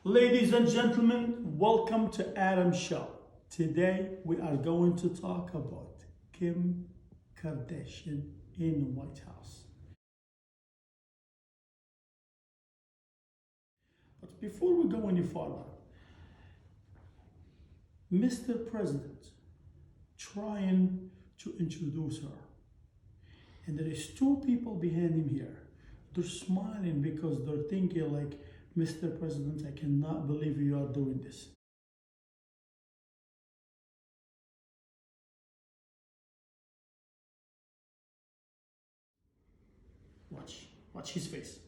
Ladies and gentlemen, welcome to Adam's Show. Today we are going to talk about Kim Kardashian in the White House. But before we go any further, Mr. President trying to introduce her. And there is two people behind him here. They're smiling because they're thinking like, Mr. President, I cannot believe you are doing this. Watch his face.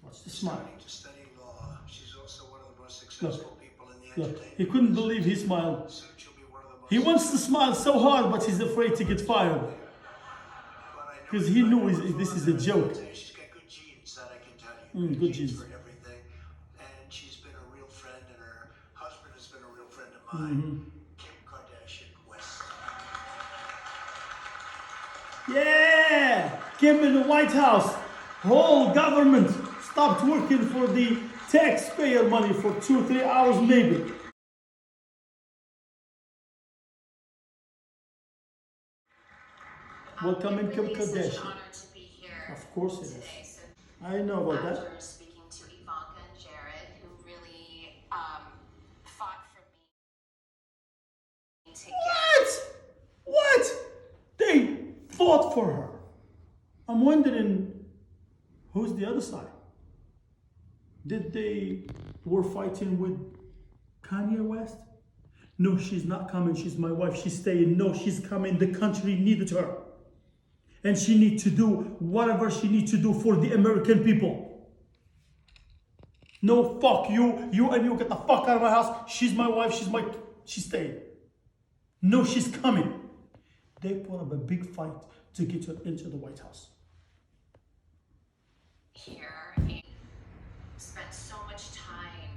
Watch the smile. To study law. She's also one of the most successful people in the Look, he couldn't believe he smiled. Soon she'll be one of the most He wants to smile so hard, but he's afraid to get fired. Because he knew this is a joke. She's got good genes, that I can tell you. Good genes. For everything. And she's been a real friend, and her husband has been a real friend of mine. Kim Kardashian West. Yeah! Kim in the White House. Whole government stopped working for the taxpayer money for 2-3 hours maybe. Welcome Kim Kardashian. To be here Of course it is. today. So I know about after that. speaking to Ivanka and Jared, who really fought for me to get. What? They fought for her. I'm wondering who's the other side? Did they were fighting with Kanye West? No, she's not coming. She's my wife. She's staying. No, she's coming. The country needed her. And she needs to do whatever she needs to do for the American people. No, fuck you. You get the fuck out of my house. She's my wife. She's staying. No, she's coming. They put up a big fight to get her into the White House. Here, and spent so much time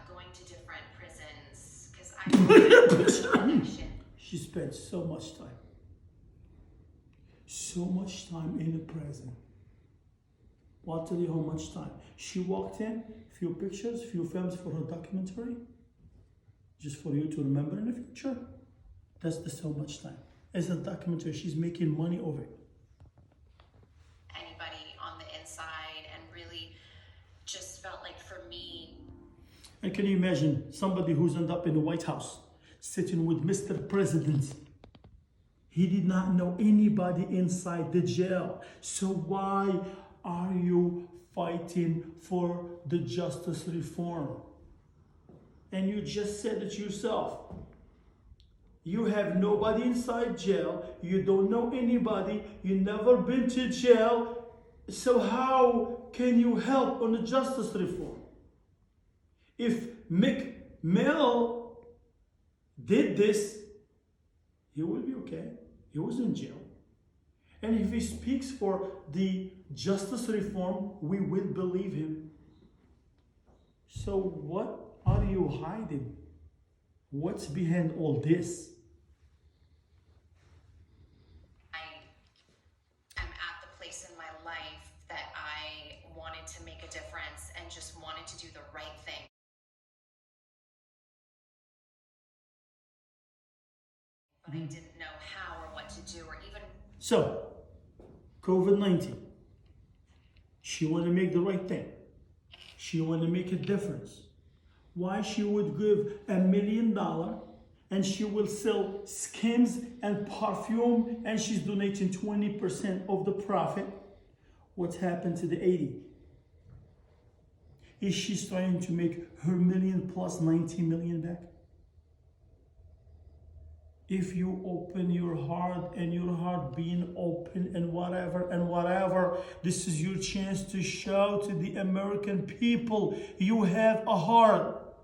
going to different prisons because I connection. She spent so much time. So much time in the prison. Well, I'll tell you how much time. She walked in, few pictures, few films for her documentary. Just for you to remember in the future. That's the so much time. It's a documentary. She's making money over it. Anybody on the inside, and really just felt like for me. And can you imagine somebody who's ended up in the White House, sitting with Mr. President? He did not know anybody inside the jail. So why are you fighting for the justice reform? And you just said it yourself. You have nobody inside jail. You don't know anybody. You never been to jail. So how can you help on the justice reform? If Mick Mill did this, he will be okay. He was in jail. And if he speaks for the justice reform, we will believe him. So what are you hiding? What's behind all this? I'm at the place in my life that I wanted to make a difference and just wanted to do the right thing. But I didn't know how or what to do or even. So, COVID-19. She want to make the right thing. She want to make a difference. Why she would give $1 million and she will sell skins and perfume and she's donating 20% of the profit? What happened to the 80? Is she trying to make her million plus 90 million back? If you open your heart and your heart being open and whatever, this is your chance to show to the American people you have a heart.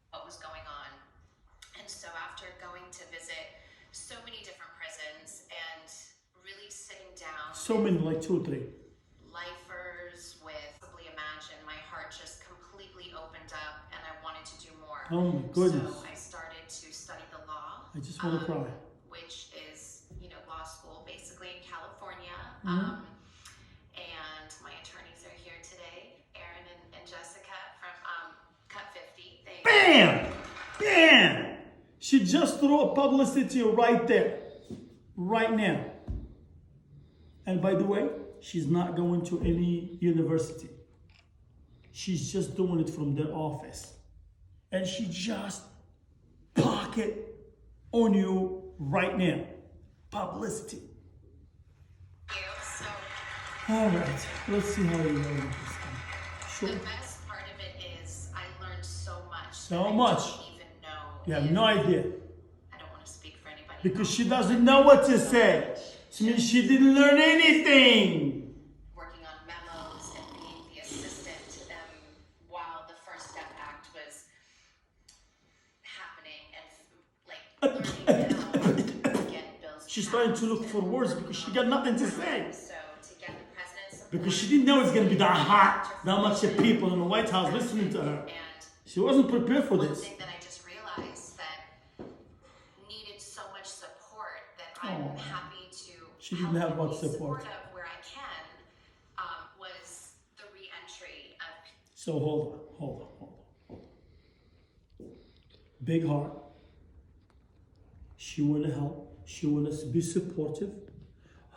What was going on. And so after going to visit so many different prisons and really sitting down. So many, like 2 or 3. Lifers with, probably imagine, my heart just completely opened up and I wanted to do more. Oh my goodness. So I started to study the law. I just want to cry. Which is, law school And my attorneys are here today, Aaron and Jessica from Cut 50. Bam! Bam! She just threw a publicity right there, right now. And by the way, she's not going to any university. She's just doing it from their office. And she just pocket on you right now. Publicity. So All right, let's see how you go with this thing. Sure. the best part of it is I learned so much. So that much. I don't even know. You have no idea. I don't want to speak for anybody. Because she doesn't know what to say. It means she didn't learn anything. Working on memos and being the assistant to them while the First Step Act was happening and learning how to get bills. She's trying to look for words because she got nothing to say. So to get the president's support, Because she didn't know it's going to be that hot, that much of people in the White House listening to her. and She wasn't prepared for one this. thing that I just realized that needed so much support that I'm Oh. happy to She didn't help have and much be support. supportive where I can was the re-entry of So hold on. Big heart. She want to help. She want us to be supportive.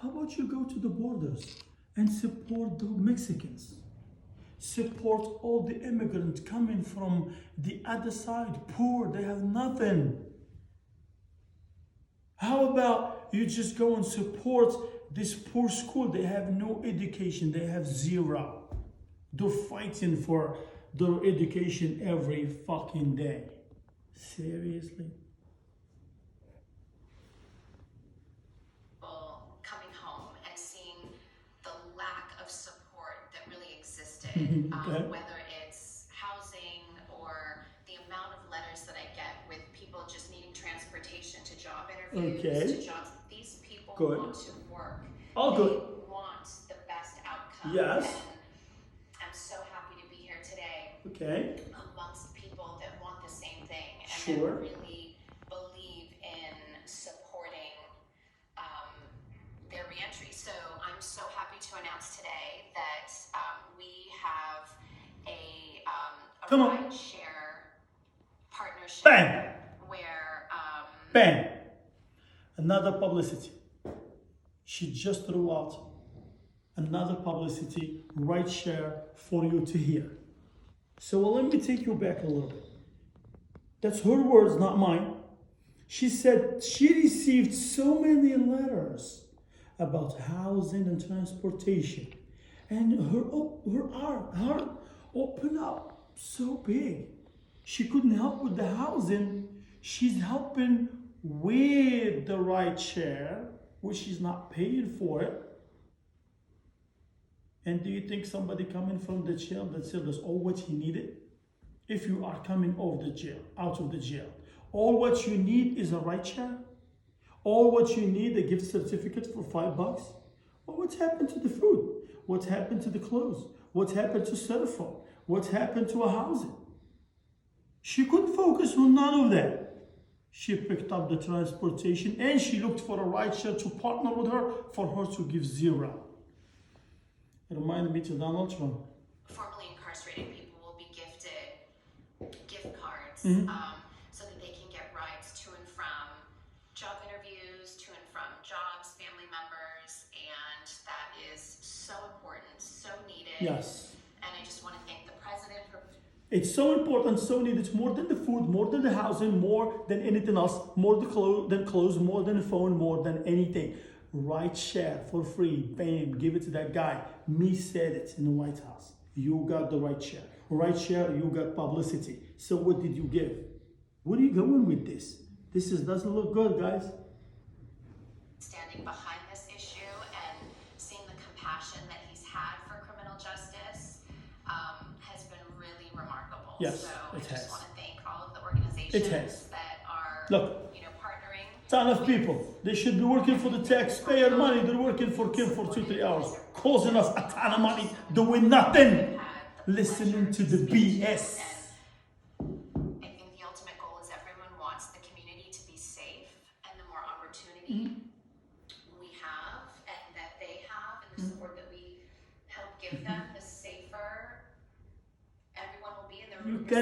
How about you go to the borders and support the Mexicans? Support all the immigrants coming from the other side, poor, they have nothing. How about you just go and support this poor school? They have no education, they have zero. They're fighting for their education every fucking day. Seriously? people coming home and seeing the lack of support that really existed, Okay. whether it's housing or the amount of letters that I get with people just needing transportation to job interviews, Okay. to jobs. These people Good. want to work. All They good. want the best outcome. Yes. And I'm so happy to be here today Okay. amongst people that want the same thing and Sure. that really believe in supporting their reentry. So I'm so happy to announce today that we have a Come on. ride share partnership Bang! where Bang! Another publicity. She just threw out another publicity right share for you to hear. So let me take you back a little bit. That's her words, not mine. She said she received so many letters about housing and transportation, and her heart opened up so big. She couldn't help with the housing. She's helping with the ride share, which she's not paying for it. And do you think somebody coming from the jail that said that's all what he needed? If you are coming out of the jail, all what you need is a ride share? All what you need, a gift certificate for $5? Well, what's happened to the food? What's happened to the clothes? What's happened to cell phone? What's happened to a housing? She couldn't focus on none of that. She picked up the transportation and she looked for a ride share to partner with her for her to give zero. It reminded me to Donald Trump. formerly incarcerated people will be gifted gift cards Mm-hmm. so that they can get rides to and from job interviews, to and from jobs, family members, and that is so important, so needed. Yes. And I just want to thank the president for It's so important, so needed, more than the food, more than the housing, more than anything else, more than clothes, more than the phone, more than anything. Right share for free, bam, give it to that guy. Me said it in the White House. You got the right share. Right share, you got publicity. So what did you give? Where are you going with this? This doesn't look good, guys. standing behind this issue and seeing the compassion that he's had for criminal justice has been really remarkable. Yes, so it I just has. want to thank all of the organizations It has. that are Look. partnering. Ton of people. They should be working for the taxpayer money. They're working for Kim for 2-3 hours, causing us a ton of money, doing nothing, listening to the BS. I think the ultimate goal is everyone wants the community to be safe, and the more opportunity we have and that they have and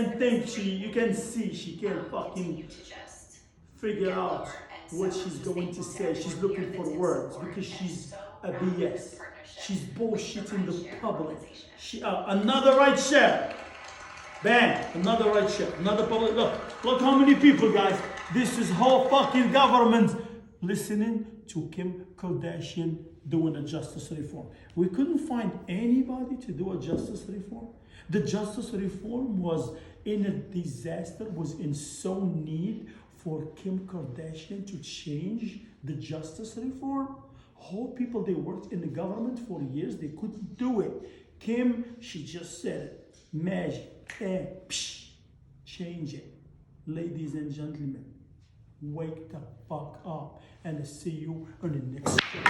can't think. You can see she can't fucking continue to just figure get out lower. And what so she's I'm just going to thankful say. to She's everyone looking here for that's in words support because and she's so a proud of this BS. partnership She's with bullshitting the rideshare public. organization. Another right share. Bang, another right share. Another public. Look how many people, guys. This is whole fucking government listening to Kim Kardashian doing a justice reform. We couldn't find anybody to do a justice reform. The justice reform was in a disaster, was in so need for Kim Kardashian to change the justice reform. Whole people, they worked in the government for years, they couldn't do it. Kim, she just said it. Magic. Change it. Ladies and gentlemen, wake the fuck up and see you on the next show.